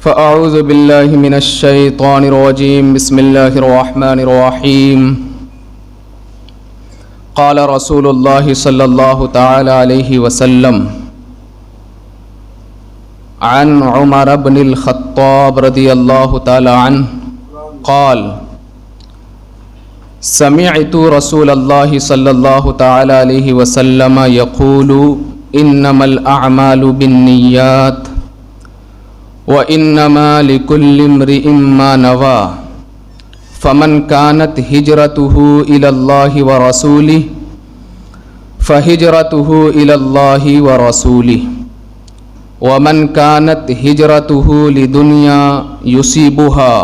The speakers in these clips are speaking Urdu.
فأعوذ بالله من الشيطان الرجيم بسم الله الرحمن الرحيم قال رسول الله صلى الله تعالى عليه وسلم عن عمر بن الخطاب رضي الله تعالى عنه قال سمعت رسول الله صلى الله تعالى عليه وسلم يقول إنما الأعمال بالنيات وإنما لكل امرئ ما نوى فمن كانت هجرته إلى الله ورسوله فهجرته إلى الله ورسوله ومن كانت هجرته لدنيا يصيبها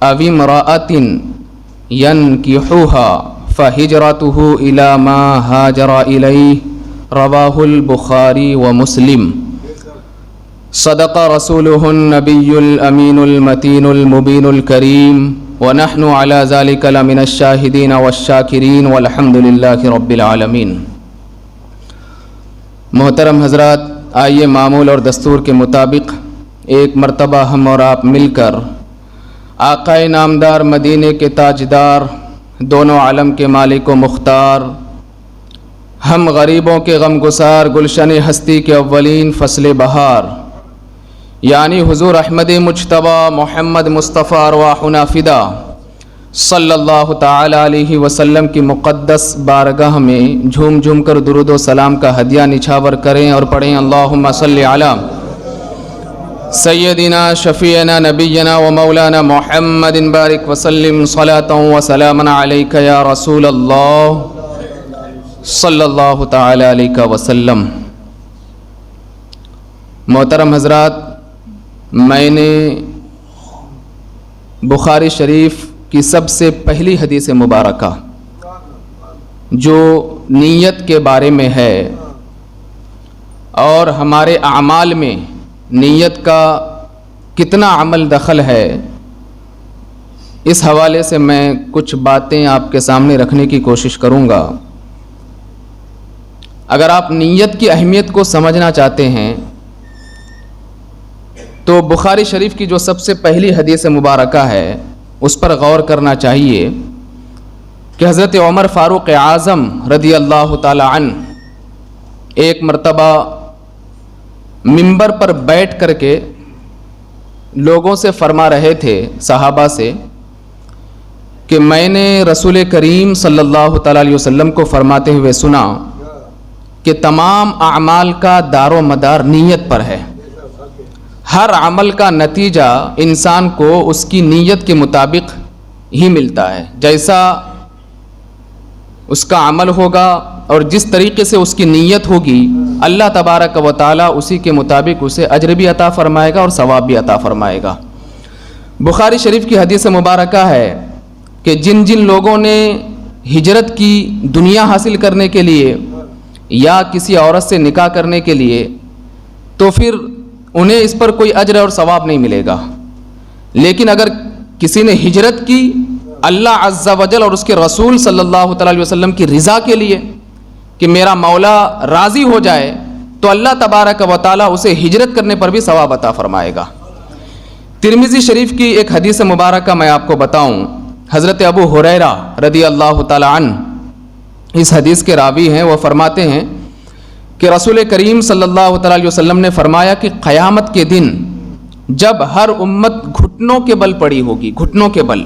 أو امرأة ينكحها فهجرته إلى ما هاجر إليه رواه البخاري ومسلم صدق رسوله النبي الأمين المتين المبين الكريم ونحن على ذلك لمن الشاهدين والشاكرين والحمد لله رب العالمين۔ محترم حضرات، آئیے معمول اور دستور کے مطابق ایک مرتبہ ہم اور آپ مل کر آقائے نامدار مدینے کے تاجدار، دونوں عالم کے مالک و مختار، ہم غریبوں کے غم گسار، گلشن ہستی کے اولین فصل بہار، یعنی حضور احمد مجتبی محمد مصطفیٰ ارواحنا فدا صلی اللہ تعالی علیہ وسلم کی مقدس بارگاہ میں جھوم جھوم کر درود و سلام کا ہدیہ نچھاور کریں اور پڑھیں اللہم صلی علی سیدنا شفیعنا نبینا و مولانا محمد بارک وسلم صلاۃ و سلاما علیک یا رسول اللہ صلی اللہ تعالی علیہ وسلم۔ محترم حضرات، میں نے بخاری شریف کی سب سے پہلی حدیث مبارکہ جو نیت کے بارے میں ہے اور ہمارے اعمال میں نیت کا کتنا عمل دخل ہے، اس حوالے سے میں کچھ باتیں آپ کے سامنے رکھنے کی کوشش کروں گا۔ اگر آپ نیت کی اہمیت کو سمجھنا چاہتے ہیں تو بخاری شریف کی جو سب سے پہلی حدیث مبارکہ ہے اس پر غور کرنا چاہیے کہ حضرت عمر فاروق اعظم رضی اللہ تعالی عنہ ایک مرتبہ منبر پر بیٹھ کر کے لوگوں سے فرما رہے تھے، صحابہ سے، کہ میں نے رسول کریم صلی اللہ تعالی علیہ وسلم کو فرماتے ہوئے سنا کہ تمام اعمال کا دار و مدار نیت پر ہے۔ ہر عمل کا نتیجہ انسان کو اس کی نیت کے مطابق ہی ملتا ہے، جیسا اس کا عمل ہوگا اور جس طریقے سے اس کی نیت ہوگی اللہ تبارک و تعالی اسی کے مطابق اسے اجر بھی عطا فرمائے گا اور ثواب بھی عطا فرمائے گا۔ بخاری شریف کی حدیث مبارکہ ہے کہ جن جن لوگوں نے ہجرت کی دنیا حاصل کرنے کے لیے یا کسی عورت سے نکاح کرنے کے لیے، تو پھر انہیں اس پر کوئی اجر اور ثواب نہیں ملے گا، لیکن اگر کسی نے ہجرت کی اللہ عز و جل اور اس کے رسول صلی اللہ تعالی علیہ وسلم کی رضا کے لیے کہ میرا مولا راضی ہو جائے، تو اللہ تبارک و تعالی اسے ہجرت کرنے پر بھی ثواب عطا فرمائے گا۔ ترمذی شریف کی ایک حدیث مبارکہ میں آپ کو بتاؤں، حضرت ابو ہریرہ رضی اللہ تعالی عنہ اس حدیث کے راوی ہیں، وہ فرماتے ہیں کہ رسول کریم صلی اللہ تعالی علیہ وسلم نے فرمایا کہ قیامت کے دن جب ہر امت گھٹنوں کے بل پڑی ہوگی، گھٹنوں کے بل،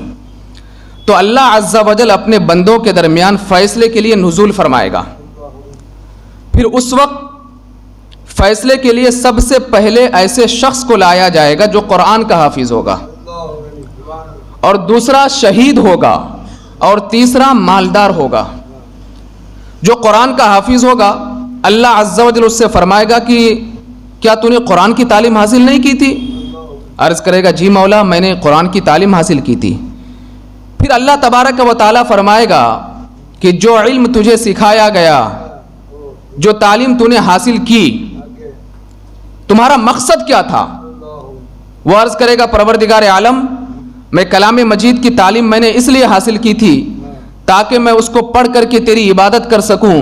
تو اللہ عز و جل اپنے بندوں کے درمیان فیصلے کے لیے نزول فرمائے گا۔ پھر اس وقت فیصلے کے لیے سب سے پہلے ایسے شخص کو لایا جائے گا جو قرآن کا حافظ ہوگا، اور دوسرا شہید ہوگا، اور تیسرا مالدار ہوگا۔ جو قرآن کا حافظ ہوگا اللہ عز و جل اس سے فرمائے گا کہ کیا تو نے قرآن کی تعلیم حاصل نہیں کی تھی؟ عرض کرے گا جی مولا میں نے قرآن کی تعلیم حاصل کی تھی۔ پھر اللہ تبارک و تعالیٰ فرمائے گا کہ جو علم تجھے سکھایا گیا، جو تعلیم تو نے حاصل کی، تمہارا مقصد کیا تھا؟ وہ عرض کرے گا پروردگار عالم میں کلام مجید کی تعلیم میں نے اس لیے حاصل کی تھی تاکہ میں اس کو پڑھ کر کے تیری عبادت کر سکوں،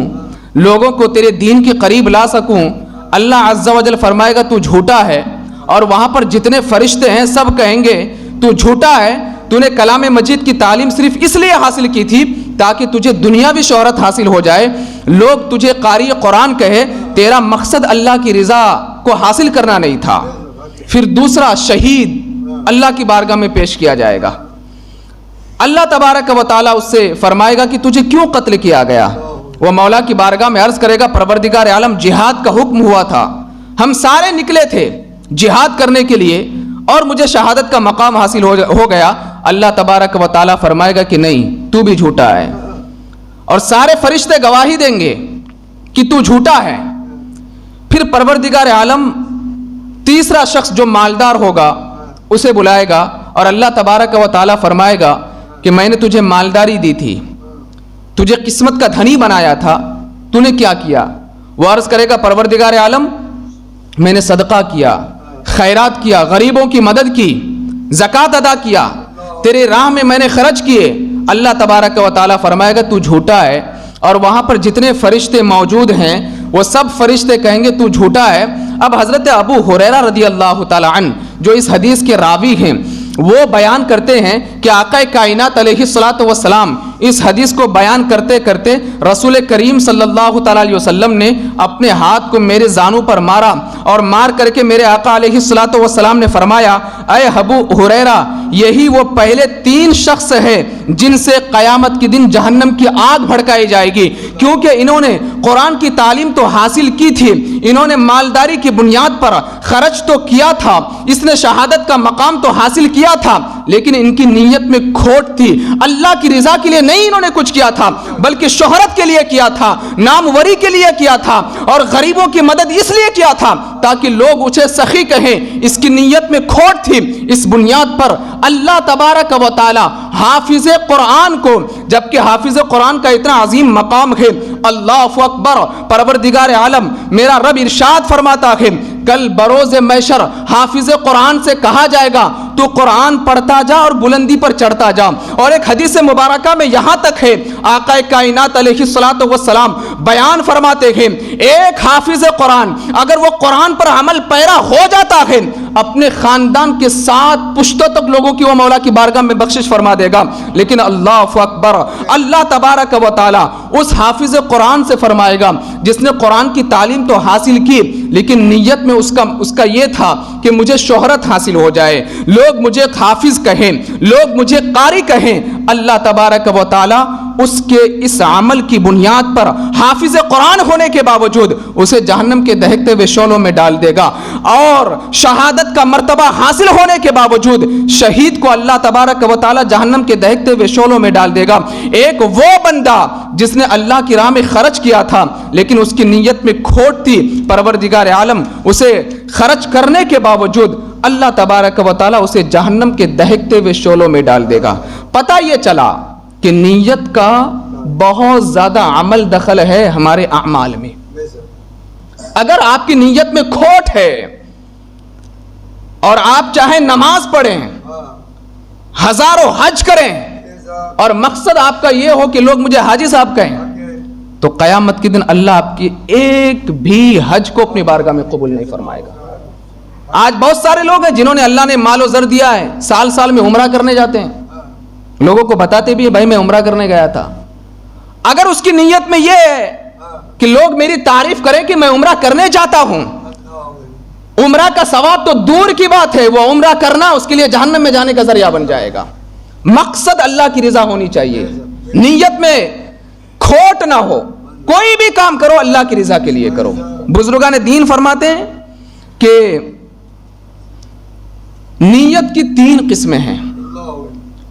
لوگوں کو تیرے دین کے قریب لا سکوں۔ اللہ عز و جل فرمائے گا تو جھوٹا ہے، اور وہاں پر جتنے فرشتے ہیں سب کہیں گے تو جھوٹا ہے، تو نے کلام مجید کی تعلیم صرف اس لیے حاصل کی تھی تاکہ تجھے دنیاوی شہرت حاصل ہو جائے، لوگ تجھے قاری قرآن کہے، تیرا مقصد اللہ کی رضا کو حاصل کرنا نہیں تھا۔ پھر دوسرا، شہید اللہ کی بارگاہ میں پیش کیا جائے گا، اللہ تبارک و تعالیٰ اس سے فرمائے گا کہ تجھے کیوں قتل کیا گیا؟ وہ مولا کی بارگاہ میں عرض کرے گا پروردگار عالم جہاد کا حکم ہوا تھا، ہم سارے نکلے تھے جہاد کرنے کے لیے اور مجھے شہادت کا مقام حاصل ہو گیا۔ اللہ تبارک و تعالیٰ فرمائے گا کہ نہیں، تو بھی جھوٹا ہے، اور سارے فرشتے گواہی دیں گے کہ تو جھوٹا ہے۔ پھر پروردگار عالم تیسرا شخص جو مالدار ہوگا اسے بلائے گا اور اللہ تبارک و تعالیٰ فرمائے گا کہ میں نے تجھے مالداری دی تھی، تجھے قسمت کا دھنی بنایا تھا، تو نے کیا کیا؟ وہ عرض کرے گا پروردگار عالم میں نے صدقہ کیا، خیرات کیا، غریبوں کی مدد کی، زکوٰۃ ادا کیا، تیرے راہ میں نے خرچ کیے۔ اللہ تبارک و تعالیٰ فرمائے گا تو جھوٹا ہے، اور وہاں پر جتنے فرشتے موجود ہیں وہ سب فرشتے کہیں گے تو جھوٹا ہے۔ اب حضرت ابو ہریرہ رضی اللہ تعالیٰ عنہ جو اس حدیث کے راوی ہیں وہ بیان کرتے ہیں کہ آقا کائنات علیہ الصلوۃ والسلام اس حدیث کو بیان کرتے کرتے رسول کریم صلی اللہ تعالیٰ علیہ وسلم نے اپنے ہاتھ کو میرے زانوں پر مارا، اور مار کر کے میرے آقا علیہ الصلوۃ والسلام نے فرمایا اے ابو ہریرہ، یہی وہ پہلے 3 شخص ہے جن سے قیامت کے دن جہنم کی آگ بھڑکائی جائے گی، کیونکہ انہوں نے قرآن کی تعلیم تو حاصل کی تھی، انہوں نے مالداری کی بنیاد پر خرچ تو کیا تھا، اس نے شہادت کا مقام تو حاصل کیا تھا، لیکن ان کی نیت میں کھوٹ تھی، اللہ کی رضا کے لیے نہیں انہوں نے کچھ کیا تھا بلکہ شہرت کے لیے کیا تھا، ناموری کے لیے کیا تھا، اور غریبوں کی مدد اس لیے کیا تھا تاکہ لوگ اسے سخی کہیں، اس کی نیت میں کھوٹ تھی۔ اس بنیاد پر اللہ تبارک و تعالی حافظ قرآن کو، جبکہ حافظ قرآن کا اتنا عظیم مقام ہے، اللہ اکبر، پروردگار عالم میرا رب ارشاد فرماتا ہے کل بروز محشر حافظ قرآن سے کہا جائے گا تو قرآن پڑھتا جا اور بلندی پر چڑھتا جا۔ اور ایک حدیث مبارکہ میں یہاں تک ہے آقا کائنات علیہ الصلوۃ والسلام بیان فرماتے ہیں ایک حافظ قرآن اگر وہ قرآن پر عمل پیرا ہو جاتا ہے اپنے خاندان کے 7 پشتوں تک لوگوں کی وہ مولا کی بارگاہ میں بخشش فرما دے گا۔ لیکن اللہ اکبر، اللہ تبارک و تعالی اس حافظ قرآن سے فرمائے گا جس نے قرآن کی تعلیم تو حاصل کی لیکن نیت میں اس کا یہ تھا کہ مجھے شہرت حاصل ہو جائے، لوگ مجھے حافظ کہیں، لوگ مجھے قاری کہیں۔ اللہ تبارک و تعالی اس کے اس عمل کی بنیاد پر حافظ قرآن ہونے کے باوجود اسے جہنم کے دہکتے ہوئے شعلوں میں ڈال دے گا، اور شہادت کا مرتبہ حاصل ہونے کے باوجود شہید کو اللہ تبارک و تعالی جہنم کے دہکتے ہوئے شعلوں میں ڈال دے گا۔ ایک وہ بندہ جس نے اللہ کی راہ میں خرچ کیا تھا لیکن اس کی نیت میں کھوٹ تھی، پروردگار عالم اسے خرچ کرنے کے باوجود اللہ تبارک و تعالی اسے جہنم کے دہکتے ہوئے شعلوں میں ڈال دے گا۔ پتہ یہ چلا کہ نیت کا بہت زیادہ عمل دخل ہے ہمارے اعمال میں۔ اگر آپ کی نیت میں کھوٹ ہے اور آپ چاہیں نماز پڑھیں، ہزاروں حج کریں اور مقصد آپ کا یہ ہو کہ لوگ مجھے حاجی صاحب کہیں، تو قیامت کے دن اللہ آپ کی ایک بھی حج کو اپنی بارگاہ میں قبول نہیں فرمائے گا۔ آج بہت سارے لوگ ہیں جنہوں نے اللہ نے مال و زر دیا ہے، سال سال میں عمرہ کرنے جاتے ہیں، لوگوں کو بتاتے بھی ہیں بھائی میں عمرہ کرنے گیا تھا۔ اگر اس کی نیت میں یہ ہے کہ لوگ میری تعریف کریں کہ میں عمرہ کرنے جاتا ہوں، عمرہ کا ثواب تو دور کی بات ہے، وہ عمرہ کرنا اس کے لیے جہنم میں جانے کا ذریعہ بن جائے گا۔ مقصد اللہ کی رضا ہونی چاہیے، نیت میں کھوٹ نہ ہو، کوئی بھی کام کرو اللہ کی رضا کے لیے کرو۔ بزرگان دین فرماتے ہیں کہ نیت کی 3 قسمیں ہیں،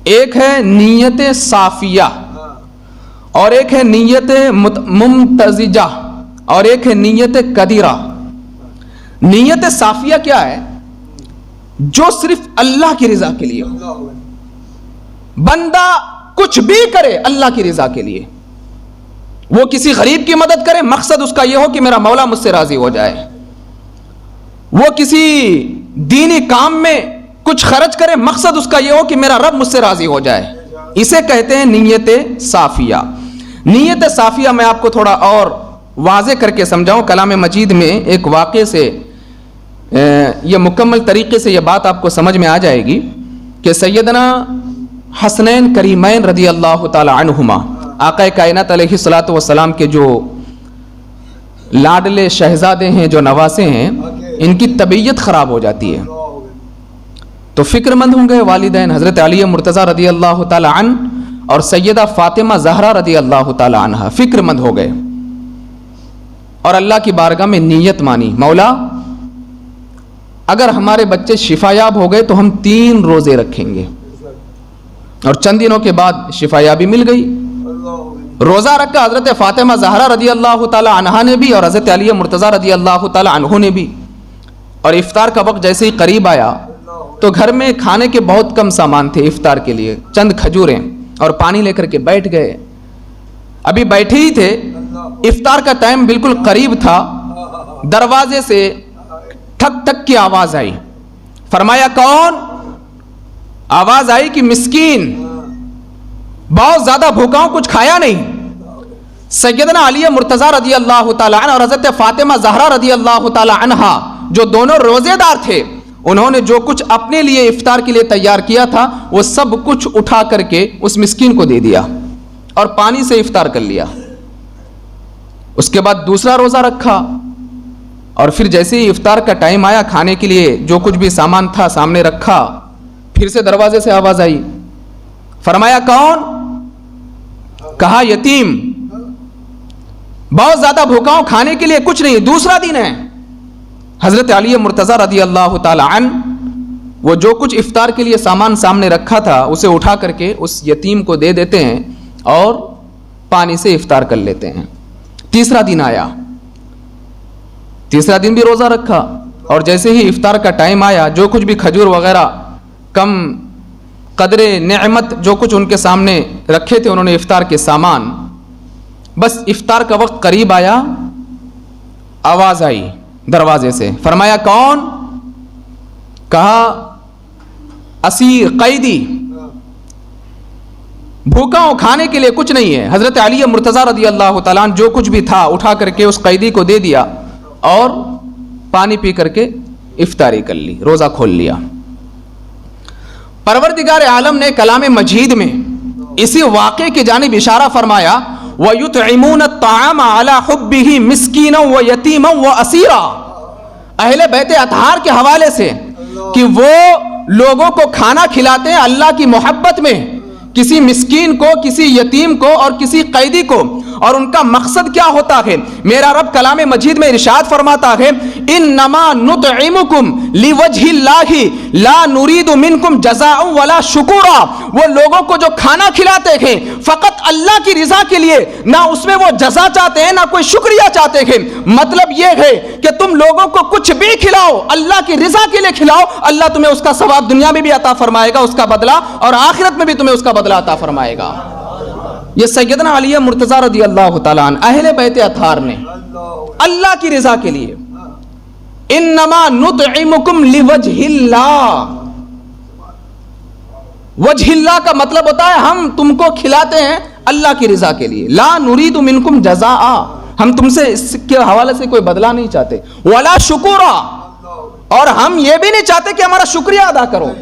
ایک ہے نیت صافیہ، اور ایک ہے نیت ممتزجہ، اور ایک ہے نیت قدیرہ۔ نیت صافیہ کیا ہے؟ جو صرف اللہ کی رضا کے لیے ہو، بندہ کچھ بھی کرے اللہ کی رضا کے لیے، وہ کسی غریب کی مدد کرے مقصد اس کا یہ ہو کہ میرا مولا مجھ سے راضی ہو جائے، وہ کسی دینی کام میں کچھ خرچ کرے مقصد اس کا یہ ہو کہ میرا رب مجھ سے راضی ہو جائے، اسے کہتے ہیں نیت صافیہ۔ نیت صافیہ میں آپ کو تھوڑا اور واضح کر کے سمجھاؤں، کلام مجید میں ایک واقعے سے یہ مکمل طریقے سے یہ بات آپ کو سمجھ میں آ جائے گی کہ سیدنا حسنین کریمین رضی اللہ تعالی عنہما آقا کائنات علیہ الصلوۃ والسلام کے جو لاڈلے شہزادے ہیں، جو نواسے ہیں، ان کی طبیعت خراب ہو جاتی ہے تو فکر مند ہوں گے والدین حضرت علی مرتضیٰ رضی اللہ تعالی عنہ اور سیدہ فاطمہ زہرا رضی اللہ تعالی عنہ فکر مند ہو گئے اور اللہ کی بارگاہ میں نیت مانی، مولا اگر ہمارے بچے شفایاب ہو گئے تو ہم 3 روزے رکھیں گے، اور چند دنوں کے بعد شفایابی مل گئی، روزہ رکھا حضرت فاطمہ زہرا رضی اللہ تعالی عنہا نے بھی اور حضرت علی مرتضیٰ رضی اللہ تعالی عنہ نے بھی، اور افطار کا وقت جیسے ہی قریب آیا تو گھر میں کھانے کے بہت کم سامان تھے افطار کے لیے، چند کھجوریں اور پانی لے کر کے بیٹھ گئے، ابھی بیٹھے ہی تھے، افطار کا ٹائم بالکل قریب تھا، دروازے سے ٹھک ٹھک کی آواز آئی، فرمایا کون؟ آواز آئی کہ مسکین بہت زیادہ بھوکا ہوں، کچھ کھایا نہیں۔ سیدنا علی مرتضیٰ رضی اللہ تعالی عنہ اور حضرت فاطمہ زہرا رضی اللہ تعالی عنہا جو دونوں روزے دار تھے، انہوں نے جو کچھ اپنے لیے افطار کے لیے تیار کیا تھا وہ سب کچھ اٹھا کر کے اس مسکین کو دے دیا اور پانی سے افطار کر لیا۔ اس کے بعد دوسرا روزہ رکھا اور پھر جیسے ہی افطار کا ٹائم آیا، کھانے کے لیے جو کچھ بھی سامان تھا سامنے رکھا، پھر سے دروازے سے آواز آئی، فرمایا کون؟ کہا یتیم، بہت زیادہ بھوکا ہوں، کھانے کے لیے کچھ نہیں، دوسرا دن ہے۔ حضرت علی مرتضیٰ رضی اللہ تعالی عنہ وہ جو کچھ افطار کے لیے سامان سامنے رکھا تھا اسے اٹھا کر کے اس یتیم کو دے دیتے ہیں اور پانی سے افطار کر لیتے ہیں۔ تیسرا دن آیا، تیسرا دن بھی روزہ رکھا اور جیسے ہی افطار کا ٹائم آیا، جو کچھ بھی کھجور وغیرہ کم قدر نعمت جو کچھ ان کے سامنے رکھے تھے انہوں نے افطار کے سامان، بس افطار کا وقت قریب آیا، آواز آئی دروازے سے، فرمایا کون؟ کہا اسیر، قیدی، بھوکا ہوں، کھانے کے لیے کچھ نہیں ہے۔ حضرت علی مرتضیٰ رضی اللہ تعالیٰ عنہ جو کچھ بھی تھا اٹھا کر کے اس قیدی کو دے دیا اور پانی پی کر کے افطاری کر لی، روزہ کھول لیا۔ پروردگار عالم نے کلام مجید میں اسی واقعے کی جانب اشارہ فرمایا، وَيُطْعِمُونَ الطَّعَامَ عَلَى حُبِّهِ مِسْكِينًا وَيَتِيمًا وَأَسِيرًا، اہل بیت اطہار کے حوالے سے کہ وہ لوگوں کو کھانا کھلاتے ہیں اللہ کی محبت میں، کسی مسکین کو، کسی یتیم کو اور کسی قیدی کو، اور ان کا مقصد کیا ہوتا ہے؟ میرا رب کلام مجید میں ارشاد فرماتا ہے، انما نطعمکم لوجہ اللہ لا نرید منکم جزاء ولا شکورا، وہ لوگوں کو جو کھانا کھلاتے ہیں فقط اللہ کی رضا کے لیے، نہ اس میں وہ جزا چاہتے ہیں نہ کوئی شکریہ چاہتے ہیں۔ مطلب یہ ہے کہ تم لوگوں کو کچھ بھی کھلاؤ، اللہ کی رضا کے لیے کھلاؤ، اللہ تمہیں اس کا ثواب دنیا میں بھی عطا فرمائے گا، اس کا بدلہ، اور آخرت میں بھی تمہیں اس کا بدلہ عطا فرمائے گا۔ یہ سیدنا علی مرتضیٰ رضی اللہ تعالیٰ عنہ اہل بیت اطہار نے اللہ کی رضا کے لیے، انما نطعمکم لوجہ اللہ، وجہ اللہ کا مطلب ہوتا ہے ہم تم کو کھلاتے ہیں اللہ کی رضا کے لیے، لا نرید منکم جزاء، ہم تم سے اس کے حوالے سے کوئی بدلہ نہیں چاہتے، ولا شکورا، اور ہم یہ بھی نہیں چاہتے کہ ہمارا شکریہ ادا کرو۔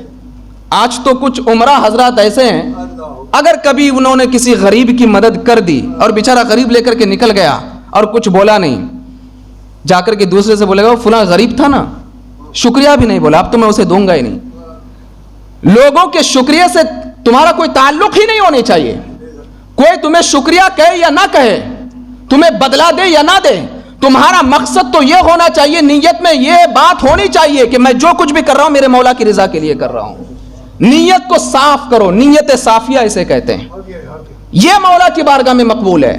آج تو کچھ عمرہ حضرات ایسے ہیں، اگر کبھی انہوں نے کسی غریب کی مدد کر دی اور بیچارہ غریب لے کر کے نکل گیا اور کچھ بولا نہیں، جا کر کے دوسرے سے بولے گا فلاں غریب تھا نا، شکریہ بھی نہیں بولا، اب تو میں اسے دوں گا ہی نہیں۔ لوگوں کے شکریہ سے تمہارا کوئی تعلق ہی نہیں ہونے چاہیے، کوئی تمہیں شکریہ کہے یا نہ کہے، تمہیں بدلہ دے یا نہ دے، تمہارا مقصد تو یہ ہونا چاہیے، نیت میں یہ بات ہونی چاہیے کہ میں جو کچھ بھی کر رہا ہوں میرے مولا کی رضا کے لیے کر رہا ہوں۔ نیت کو صاف کرو، نیت صافیہ اسے کہتے ہیں، یہ مولا کی بارگاہ میں مقبول ہے۔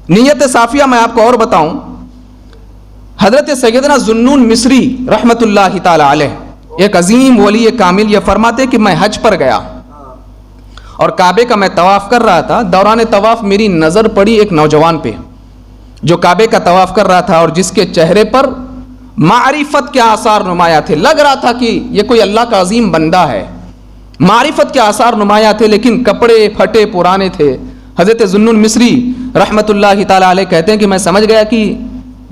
نیت صافیہ میں آپ کو اور بتاؤں، حضرت سیدنا ذوالنون مصری رحمت اللہ تعالی علیہ، ایک عظیم ولی کامل، یہ فرماتے کہ میں حج پر گیا اور کعبے کا میں طواف کر رہا تھا، دوران طواف میری نظر پڑی ایک نوجوان پہ جو کعبے کا طواف کر رہا تھا اور جس کے چہرے پر معرفت کے آثار نمایاں تھے، لگ رہا تھا کہ یہ کوئی اللہ کا عظیم بندہ ہے، معرفت کے آثار نمایاں تھے، لیکن کپڑے پھٹے پرانے تھے۔ حضرت ذوالنون مصری رحمت اللہ تعالی علیہ کہتے ہیں کہ میں سمجھ گیا کہ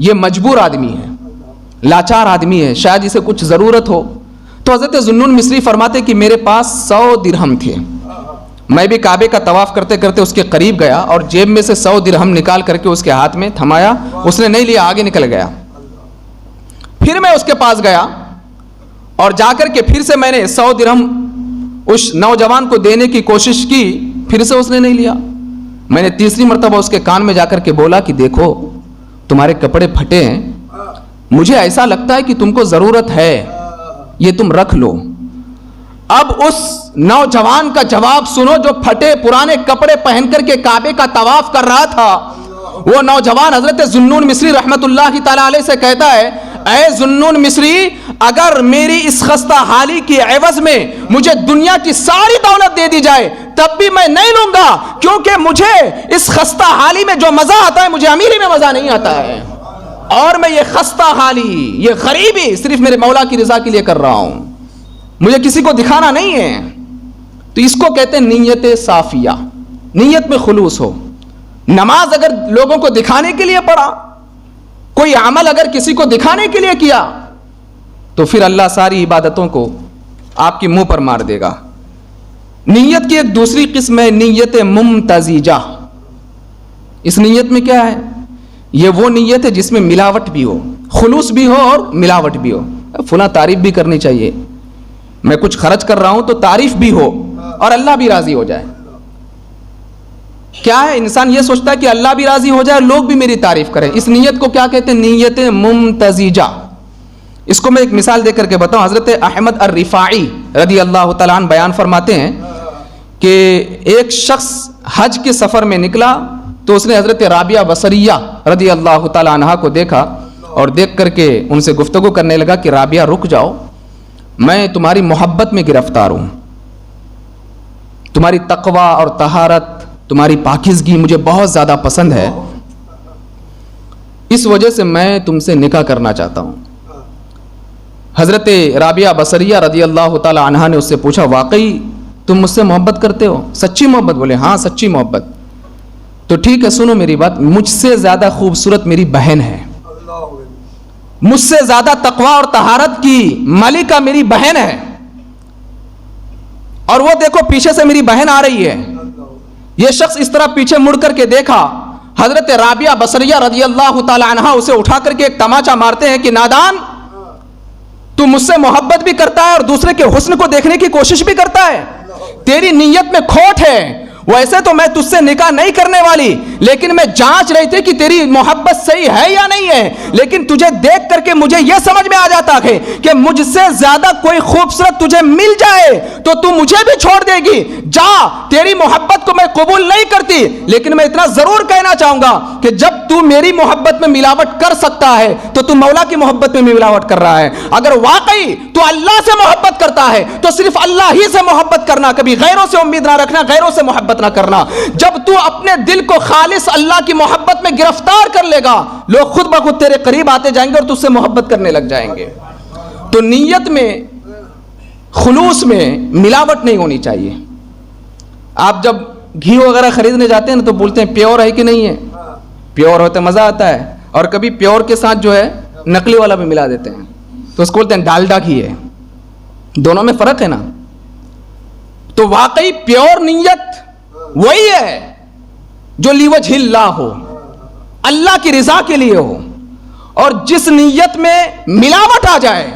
یہ مجبور آدمی ہے، لاچار آدمی ہے, شاید اسے کچھ ضرورت ہو. تو حضرت ذوالنون مصری فرماتے کہ میرے پاس 100 درہم تھے, میں بھی کعبے کا طواف کرتے کرتے اس کے قریب گیا اور جیب میں سے 100 درہم نکال کر کے اس کے ہاتھ میں تھمایا, اس نے نہیں لیا, آگے نکل گیا. پھر میں اس کے پاس گیا اور جا کر کے پھر سے میں نے 100 درہم اس نوجوان کو دینے کی کوشش کی, پھر سے اس نے نہیں لیا. میں نے تیسری مرتبہ اس کے کان میں جا کر کے بولا کہ دیکھو تمہارے کپڑے پھٹے ہیں, مجھے ایسا لگتا ہے کہ تم کو ضرورت ہے, یہ تم رکھ لو. اب اس نوجوان کا جواب سنو جو پھٹے پرانے کپڑے پہن کر کے کعبے کا طواف کر رہا تھا. وہ نوجوان حضرت ذوالنون مصری رحمت اللہ تعالی علیہ سے کہتا ہے, اے ذوالنون مصری, اگر میری اس خستہ حالی کی عوض میں مجھے دنیا کی ساری دولت دے دی جائے تب بھی میں نہیں لوں گا, کیونکہ مجھے اس خستہ حالی میں جو مزہ آتا ہے مجھے امیری میں مزہ نہیں آتا ہے, اور میں یہ خستہ حالی, یہ غریبی صرف میرے مولا کی رضا کے لیے کر رہا ہوں, مجھے کسی کو دکھانا نہیں ہے. تو اس کو کہتے ہیں نیت صافیہ, نیت میں خلوص ہو. نماز اگر لوگوں کو دکھانے کے لیے پڑھا, کوئی عمل اگر کسی کو دکھانے کے لیے کیا, تو پھر اللہ ساری عبادتوں کو آپ کے منہ پر مار دے گا. نیت کی ایک دوسری قسم ہے نیت ممتزجہ. اس نیت میں کیا ہے؟ یہ وہ نیت ہے جس میں ملاوٹ بھی ہو, خلوص بھی ہو اور ملاوٹ بھی ہو. فلاں تعریف بھی کرنی چاہیے, میں کچھ خرچ کر رہا ہوں تو تعریف بھی ہو اور اللہ بھی راضی ہو جائے. کیا ہے, انسان یہ سوچتا ہے کہ اللہ بھی راضی ہو جائے, لوگ بھی میری تعریف کریں. اس نیت کو کیا کہتے ہیں؟ نیت ممتزجہ. اس کو میں ایک مثال دے کر کے بتاؤں. حضرت احمد الرفاعی رضی اللہ تعالیٰ عنہ بیان فرماتے ہیں کہ ایک شخص حج کے سفر میں نکلا تو اس نے حضرت رابعہ بصریہ رضی اللہ تعالیٰ عنہ کو دیکھا اور دیکھ کر کے ان سے گفتگو کرنے لگا کہ رابعہ رک جاؤ, میں تمہاری محبت میں گرفتار ہوں, تمہاری تقوی اور طہارت, تمہاری پاکیزگی مجھے بہت زیادہ پسند ہے, اس وجہ سے میں تم سے نکاح کرنا چاہتا ہوں. حضرت رابعہ بصریہ رضی اللہ تعالی عنہا نے اس سے پوچھا, واقعی تم مجھ سے محبت کرتے ہو؟ سچی محبت؟ بولے ہاں سچی محبت. تو ٹھیک ہے سنو میری بات, مجھ سے زیادہ خوبصورت میری بہن ہے, مجھ سے زیادہ تقوی اور طہارت کی ملکہ میری بہن ہے, اور وہ دیکھو پیچھے سے میری بہن آ رہی ہے. یہ شخص اس طرح پیچھے مڑ کر کے دیکھا, حضرت رابعہ بصریہ رضی اللہ تعالی عنہا اسے اٹھا کر کے ایک تماچا مارتے ہیں کہ نادان, تو مجھ سے محبت بھی کرتا ہے اور دوسرے کے حسن کو دیکھنے کی کوشش بھی کرتا ہے, تیری نیت میں کھوٹ ہے. ویسے تو میں تجھ سے نکاح نہیں کرنے والی, لیکن میں جانچ رہی تھی کہ تیری محبت صحیح ہے یا نہیں ہے, لیکن تجھے دیکھ کر کے مجھے یہ سمجھ میں آ جاتا ہے کہ مجھ سے زیادہ کوئی خوبصورت تجھے مل جائے تو تو مجھے بھی چھوڑ دے گی. جا, تیری محبت کو میں قبول نہیں کرتی, لیکن میں اتنا ضرور کہنا چاہوں گا کہ جب تو میری محبت میں ملاوٹ کر سکتا ہے تو تو مولا کی محبت میں ملاوٹ کر رہا ہے. اگر واقعی تو اللہ سے محبت کرتا ہے تو صرف اللہ ہی سے محبت کرنا, کبھی غیروں سے امید نہ رکھنا, غیروں سے محبت نہ کرنا. جب تو اپنے دل کو خالص اللہ کی محبت میں گرفتار کر لے گا, لوگ خود بخود تیرے قریب آتے جائیں گے اور تجھ سے محبت کرنے لگ جائیں گے. تو نیت میں خلوص میں ملاوٹ نہیں ہونی چاہیے. آپ جب گھی وغیرہ خریدنے جاتے ہیں نا تو بولتے ہیں پیور ہے کہ نہیں ہے, پیور ہوتا ہے مزہ آتا ہے, اور کبھی پیور کے ساتھ جو ہے نقلی والا بھی ملا دیتے ہیں تو اس کو بولتے ہیں ڈالڈا گھی ہے. دونوں میں فرق ہے نا. تو واقعی پیور نیت وہی ہے جو لیوجہ اللہ ہو, اللہ کی رضا کے لیے ہو, اور جس نیت میں ملاوٹ آ جائے,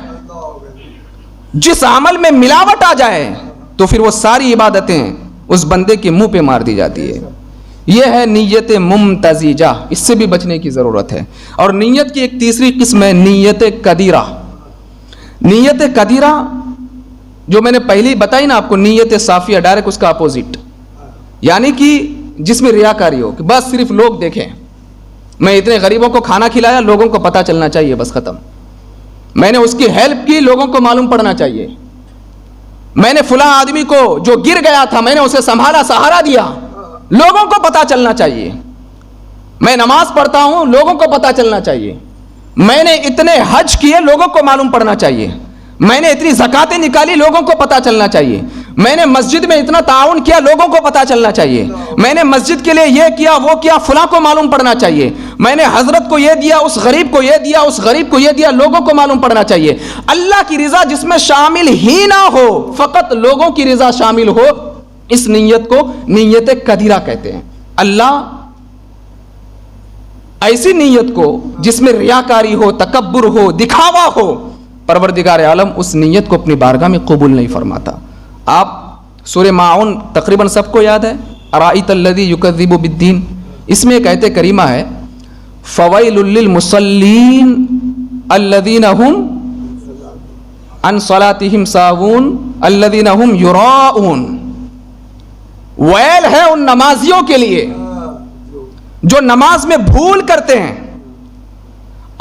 جس عمل میں ملاوٹ آ جائے تو پھر وہ ساری عبادتیں اس بندے کے منہ پہ مار دی جاتی ہے. یہ ہے نیت ممتزجہ, اس سے بھی بچنے کی ضرورت ہے. اور نیت کی ایک تیسری قسم ہے نیت قدیرہ. نیت قدیرہ جو میں نے پہلی بتائی نا آپ کو, نیت صافیہ ڈائریکٹ اس کا اپوزٹ, یعنی کہ جس میں ریاکاری ہو کہ بس صرف لوگ دیکھیں, میں اتنے غریبوں کو کھانا کھلایا, لوگوں کو پتہ چلنا چاہیے, بس ختم. میں نے اس کی ہیلپ کی, لوگوں کو معلوم پڑنا چاہیے. میں نے فلاں آدمی کو جو گر گیا تھا میں نے اسے سنبھالا, سہارا دیا, لوگوں کو پتہ چلنا چاہیے. میں نماز پڑھتا ہوں, لوگوں کو پتہ چلنا چاہیے. میں نے اتنے حج کیے, لوگوں کو معلوم پڑنا چاہیے. میں نے اتنی زکاتیں نکالی, لوگوں کو پتہ چلنا چاہیے. میں نے مسجد میں اتنا تعاون کیا، لوگوں کو پتا چلنا چاہیے، میں نے مسجد کے لیے یہ کیا وہ کیا، فلاں کو معلوم پڑنا چاہیے، میں نے حضرت کو یہ دیا، اس غریب کو یہ دیا، اس غریب کو یہ دیا، لوگوں کو معلوم پڑنا چاہیے۔ اللہ کی رضا جس میں شامل ہی نہ ہو، فقط لوگوں کی رضا شامل ہو، اس نیت کو نیت قدیرہ کہتے ہیں۔ اللہ ایسی نیت کو جس میں ریاکاری ہو، تکبر ہو، دکھاوا ہو، پروردگار عالم اس نیت کو اپنی بارگاہ میں قبول نہیں فرماتا۔ آپ سورہ ماعون تقریباً سب کو یاد ہے، ارائیت الذی یکذب بالدین، اس میں ایک آیت کریمہ ہے، فویل للمصلین الذین هم عن صلاتهم ساہون الذین هم یراؤون، ویل ہے ان نمازیوں کے لیے جو نماز میں بھول کرتے ہیں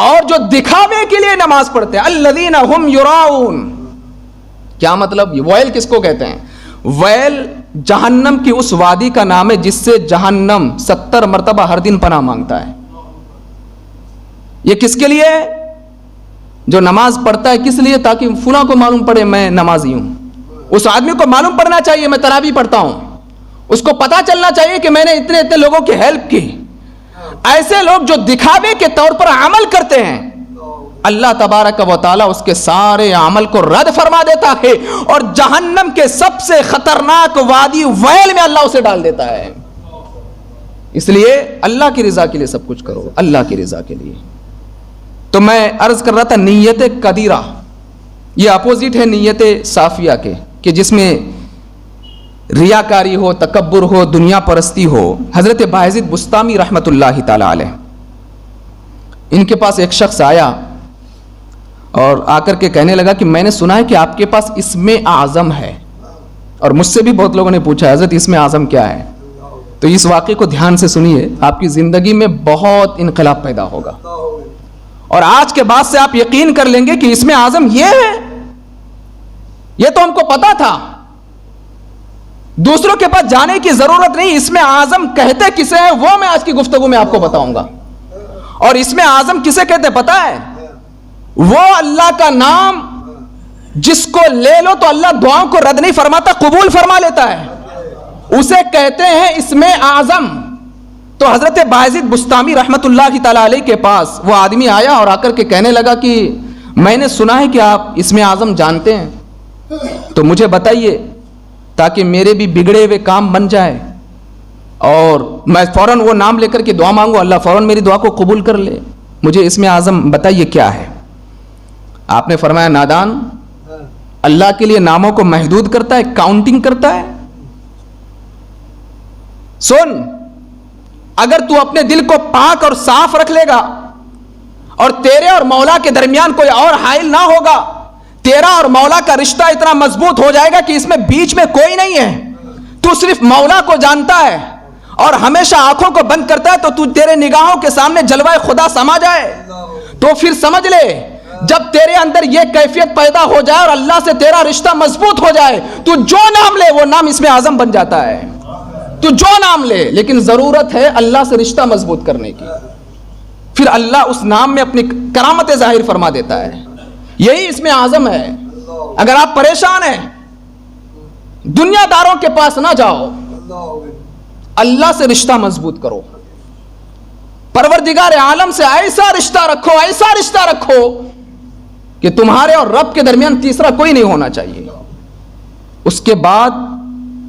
اور جو دکھاوے کے لیے نماز پڑھتے ہیں۔ الذین هم یراؤون، کیا مطلب؟ یہ ویل کس کو کہتے ہیں؟ ویل جہنم کی اس وادی کا نام ہے جس سے جہنم 70 مرتبہ ہر دن پناہ مانگتا ہے۔ یہ کس کے لیے؟ جو نماز پڑھتا ہے کس لیے؟ تاکہ فلاں کو معلوم پڑے میں نمازی ہوں، اس آدمی کو معلوم پڑنا چاہیے میں تراویح پڑھتا ہوں، اس کو پتا چلنا چاہیے کہ میں نے اتنے اتنے لوگوں کی ہیلپ کی۔ ایسے لوگ جو دکھاوے کے طور پر عمل کرتے ہیں، اللہ تبارک و تعالی اس کے سارے عمل کو رد فرما دیتا ہے اور جہنم کے سب سے خطرناک وادی ویل میں اللہ اسے ڈال دیتا ہے۔ اس لیے اللہ کی رضا کے لیے سب کچھ کرو، اللہ کی رضا کے لیے۔ تو میں عرض کر رہا تھا نیت قدیرہ، یہ اپوزٹ ہے نیت صافیہ کے، کہ جس میں ریاکاری ہو، تکبر ہو، دنیا پرستی ہو۔ حضرت بایزید بسطامی رحمت اللہ تعالی علیہ، ان کے پاس ایک شخص آیا اور آ کر کے کہنے لگا کہ میں نے سنا ہے کہ آپ کے پاس اسم اعظم ہے، اور مجھ سے بھی بہت لوگوں نے پوچھا حضرت اسم اعظم کیا ہے؟ تو اس واقعے کو دھیان سے سنیے، آپ کی زندگی میں بہت انقلاب پیدا ہوگا، اور آج کے بعد سے آپ یقین کر لیں گے کہ اسم اعظم یہ ہے، یہ تو ہم کو پتا تھا، دوسروں کے پاس جانے کی ضرورت نہیں۔ اسم اعظم کہتے کسے ہیں وہ میں آج کی گفتگو میں آپ کو بتاؤں گا۔ اور اسم اعظم کسے کہتے پتا ہے؟ وہ اللہ کا نام جس کو لے لو تو اللہ دعاؤں کو رد نہیں فرماتا، قبول فرما لیتا ہے، اسے کہتے ہیں اسم اعظم۔ تو حضرت بایزید بسطامی رحمت اللہ تعالی علیہ کے پاس وہ آدمی آیا اور آ کر کے کہنے لگا کہ میں نے سنا ہے کہ آپ اسم اعظم جانتے ہیں، تو مجھے بتائیے تاکہ میرے بھی بگڑے ہوئے کام بن جائے، اور میں فوراً وہ نام لے کر کے دعا مانگو، اللہ فوراً میری دعا کو قبول کر لے۔ مجھے اسم اعظم بتائیے کیا ہے؟ آپ نے فرمایا نادان، اللہ کے لیے ناموں کو محدود کرتا ہے، کاؤنٹنگ کرتا ہے؟ سن، اگر تو اپنے دل کو پاک اور صاف رکھ لے گا اور تیرے اور مولا کے درمیان کوئی اور حائل نہ ہوگا، تیرا اور مولا کا رشتہ اتنا مضبوط ہو جائے گا کہ اس میں بیچ میں کوئی نہیں ہے، تو صرف مولا کو جانتا ہے اور ہمیشہ آنکھوں کو بند کرتا ہے، تو تیرے نگاہوں کے سامنے جلوہ خدا سما جائے تو پھر سمجھ لے، جب تیرے اندر یہ کیفیت پیدا ہو جائے اور اللہ سے تیرا رشتہ مضبوط ہو جائے، تو جو نام لے وہ نام اسم اعظم بن جاتا ہے۔ تو جو نام لے، لیکن ضرورت ہے اللہ سے رشتہ مضبوط کرنے کی، پھر اللہ اس نام میں اپنی کرامت ظاہر فرما دیتا ہے۔ یہی اسم اعظم ہے۔ اگر آپ پریشان ہیں، دنیا داروں کے پاس نہ جاؤ، اللہ سے رشتہ مضبوط کرو، پروردگار عالم سے ایسا رشتہ رکھو، ایسا رشتہ رکھو کہ تمہارے اور رب کے درمیان تیسرا کوئی نہیں ہونا چاہیے۔ اس کے بعد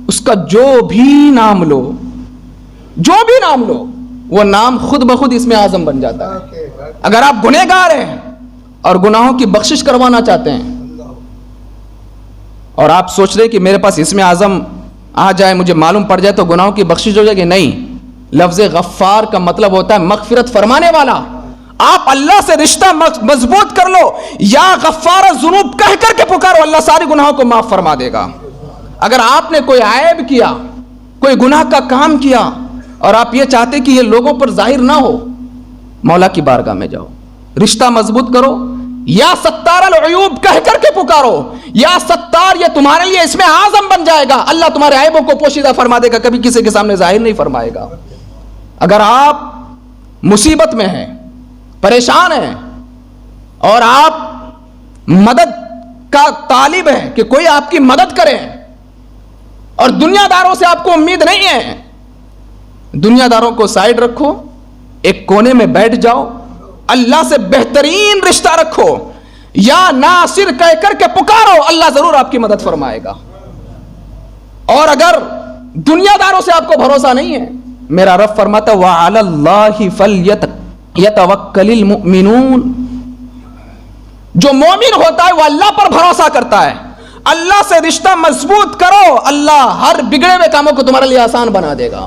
اس کا جو بھی نام لو، جو بھی نام لو، وہ نام خود بخود اسم اعظم بن جاتا ہے۔ اگر آپ گنہگار ہیں اور گناہوں کی بخشش کروانا چاہتے ہیں اور آپ سوچ رہے کہ میرے پاس اسم اعظم آ جائے، مجھے معلوم پڑ جائے تو گناہوں کی بخشش ہو جائے گی، نہیں۔ لفظ غفار کا مطلب ہوتا ہے مغفرت فرمانے والا۔ آپ اللہ سے رشتہ مضبوط کر لو، یا غفار الذنوب کہہ کر کے پکارو، اللہ سارے گناہوں کو معاف فرما دے گا۔ اگر آپ نے کوئی عیب کیا، کوئی گناہ کا کام کیا اور آپ یہ چاہتے کہ یہ لوگوں پر ظاہر نہ ہو، مولا کی بارگاہ میں جاؤ، رشتہ مضبوط کرو، یا ستار العیوب کہہ کر کے پکارو، یا ستار، یہ تمہارے لیے اسم اعظم بن جائے گا، اللہ تمہارے عیبوں کو پوشیدہ فرما دے گا، کبھی کسی کے سامنے ظاہر نہیں فرمائے گا۔ اگر آپ مصیبت میں ہیں، پریشان ہیں اور آپ مدد کا طالب ہیں کہ کوئی آپ کی مدد کرے، اور دنیا داروں سے آپ کو امید نہیں ہے. دنیا داروں کو سائڈ رکھو, ایک کونے میں بیٹھ جاؤ, اللہ سے بہترین رشتہ رکھو, یا ناصر کہہ کر کے پکارو, اللہ ضرور آپ کی مدد فرمائے گا. اور اگر دنیا داروں سے آپ کو بھروسہ نہیں ہے, میرا رب فرماتا وَعَلَى اللَّهِ فَلْيَتَوَكَّلِ الْمُؤْمِنُونَ, جو مومن ہوتا ہے وہ اللہ پر بھروسہ کرتا ہے. اللہ سے رشتہ مضبوط کرو, اللہ ہر بگڑے ہوئے کاموں کو تمہارے لیے آسان بنا دے گا.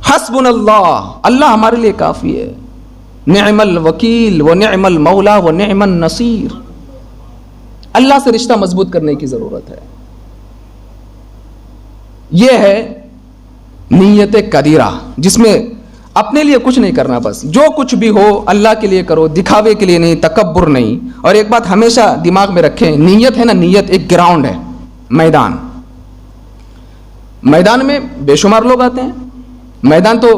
حسبنا اللہ, اللہ ہمارے لیے کافی ہے. نعم الوکیل و نعم المولا و نعم النصیر. اللہ سے رشتہ مضبوط کرنے کی ضرورت ہے. یہ ہے نیت قدیرہ, جس میں اپنے لیے کچھ نہیں کرنا, بس جو کچھ بھی ہو اللہ کے لیے کرو, دکھاوے کے لیے نہیں, تکبر نہیں. اور ایک بات ہمیشہ دماغ میں رکھیں, نیت ہے نا, نیت ایک گراؤنڈ ہے, میدان. میدان میں بے شمار لوگ آتے ہیں. میدان تو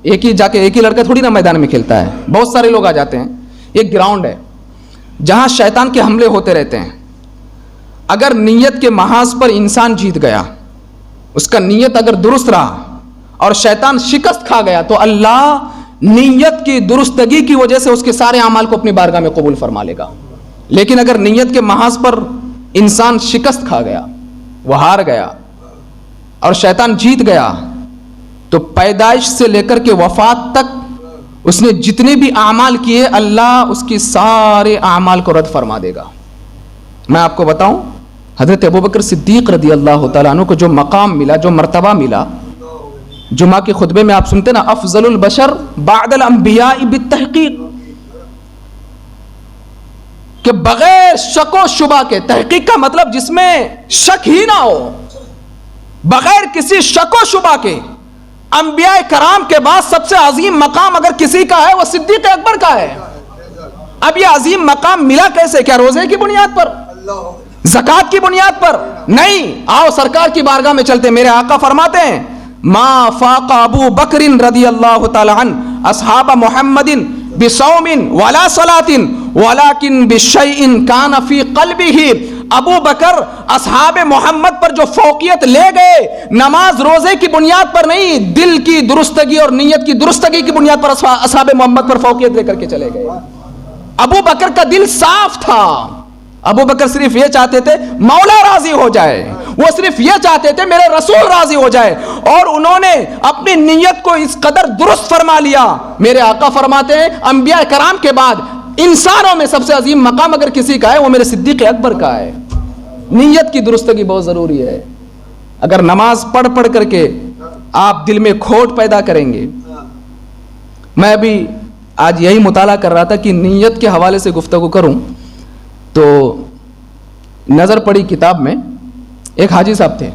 ایک ہی لڑکا تھوڑی نا میدان میں کھیلتا ہے, بہت سارے لوگ آ جاتے ہیں. ایک گراؤنڈ ہے جہاں شیطان کے حملے ہوتے رہتے ہیں. اگر نیت کے محاذ پر انسان جیت گیا, اس کا نیت اگر درست رہا اور شیطان شکست کھا گیا, تو اللہ نیت کی درستگی کی وجہ سے اس کے سارے اعمال کو اپنی بارگاہ میں قبول فرما لے گا. لیکن اگر نیت کے محاذ پر انسان شکست کھا گیا, وہ ہار گیا اور شیطان جیت گیا, تو پیدائش سے لے کر کے وفات تک اس نے جتنے بھی اعمال کیے, اللہ اس کی سارے اعمال کو رد فرما دے گا. میں آپ کو بتاؤں, حضرت ابوبکر صدیق رضی اللہ تعالیٰ عنہ کو جو مقام ملا, جو مرتبہ ملا, جمعہ کے خطبے میں آپ سنتے نا, افضل البشر بعد الانبیاء بالتحقیق, کہ بغیر شک و شبہ کے, تحقیق کا مطلب جس میں شک ہی نہ ہو, بغیر کسی شک و شبہ کے, انبیاء کرام کے بعد سب سے عظیم مقام اگر کسی کا ہے وہ صدیق اکبر کا ہے. اب یہ عظیم مقام ملا کیسے؟ کیا روزے کی بنیاد پر, زکات کی بنیاد پر؟ نہیں. آؤ سرکار کی بارگاہ میں چلتے. میرے آقا فرماتے ہیں ما فاق ابو بکر رضی اللہ تعالی عنہ اصحاب محمد بصوم ولا صلاۃ ولکن بشیء کان فی قلبہ. ابو بکر اصحاب محمد پر جو فوقیت لے گئے, نماز روزے کی بنیاد پر نہیں, دل کی درستگی اور نیت کی درستگی کی بنیاد پر اصحاب محمد پر فوقیت لے کر کے چلے گئے. ابو بکر کا دل صاف تھا. ابو بکر صرف یہ چاہتے تھے مولا راضی ہو جائے, وہ صرف یہ چاہتے تھے میرے رسول راضی ہو جائے, اور انہوں نے اپنی نیت کو اس قدر درست فرما لیا. میرے آقا فرماتے ہیں انبیاء کرام کے بعد انسانوں میں سب سے عظیم مقام اگر کسی کا ہے وہ میرے صدیق اکبر کا ہے. نیت کی درستگی بہت ضروری ہے. اگر نماز پڑھ کر کے آپ دل میں کھوٹ پیدا کریں گے, میں ابھی آج یہی مطالعہ کر رہا تھا کہ نیت کے حوالے سے گفتگو کروں, تو نظر پڑی کتاب میں, ایک حاجی صاحب تھے,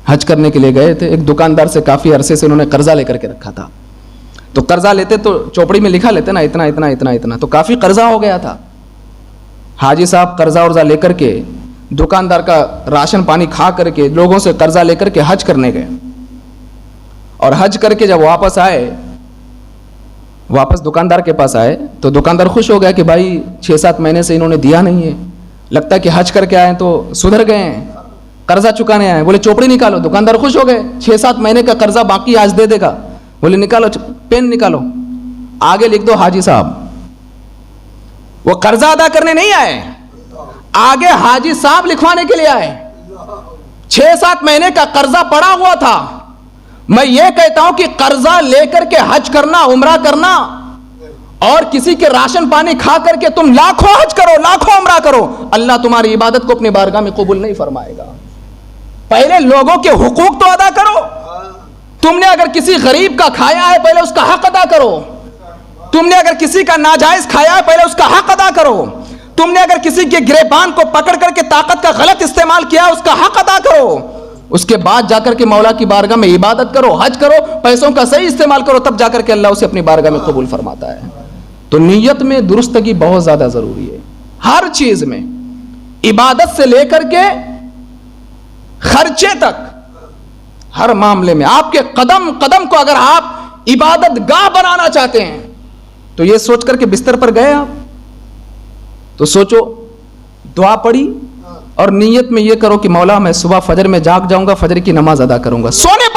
حج کرنے کے لیے گئے تھے. ایک دکاندار سے کافی عرصے سے انہوں نے قرضہ لے کر کے رکھا تھا. تو قرضہ لیتے تو چوپڑی میں لکھا لیتے نا, اتنا اتنا اتنا اتنا, تو کافی قرضہ ہو گیا تھا. حاجی صاحب قرضہ ورضہ لے کر کے, دکاندار کا راشن پانی کھا کر کے, لوگوں سے قرضہ لے کر کے حج کرنے گئے. اور حج کر کے جب واپس آئے, واپس دکاندار کے پاس آئے, تو دکاندار خوش ہو گیا کہ بھائی 6-7 مہینے سے انہوں نے دیا نہیں ہے, لگتا ہے کہ حج کر کے آئے تو سدھر گئے ہیں, قرضہ چکانے آئے. بولے چوپڑی نکالو. دکاندار خوش ہو گئے, 6-7 مہینے کا قرضہ باقی آج دے دے گا. بولے نکالو, پین نکالو, آگے لکھ دو حاجی صاحب. وہ قرضہ ادا کرنے نہیں آئے, آگے حاجی صاحب لکھوانے کے لیے آئے. 6-7 مہینے کا قرضہ پڑا ہوا تھا. میں یہ کہتا ہوں کہ قرضہ لے کر کے حج کرنا, عمرہ کرنا, اور کسی کے راشن پانی کھا کر کے تم لاکھوں حج کرو, لاکھوں عمرہ کرو, اللہ تمہاری عبادت کو اپنی بارگاہ میں قبول نہیں فرمائے گا. پہلے لوگوں کے حقوق تو ادا کرو. تم نے اگر کسی غریب کا کھایا ہے پہلے اس کا حق ادا کرو. تم نے اگر کسی کا ناجائز کھایا ہے پہلے اس کا حق ادا کرو. تم نے اگر کسی کے گریبان کو پکڑ کر کے طاقت کا غلط استعمال کیا ہے اس کا حق ادا کرو. اس کے بعد جا کر کے مولا کی بارگاہ میں عبادت کرو, حج کرو, پیسوں کا صحیح استعمال کرو, تب جا کر کے اللہ اسے اپنی بارگاہ میں قبول فرماتا ہے. تو نیت میں درستگی بہت زیادہ ضروری ہے. ہر چیز میں, عبادت سے لے کر کے خرچے تک, ہر معاملے میں آپ کے قدم قدم کو اگر آپ عبادت گاہ بنانا چاہتے ہیں تو یہ سوچ کر کے بستر پر گئے آپ, تو سوچو دعا پڑھی اور نیت میں یہ کرو کہ مولا میں صبح فجر میں جاگ جاؤں گا، فجر کی نماز ادا کروں گا، سونے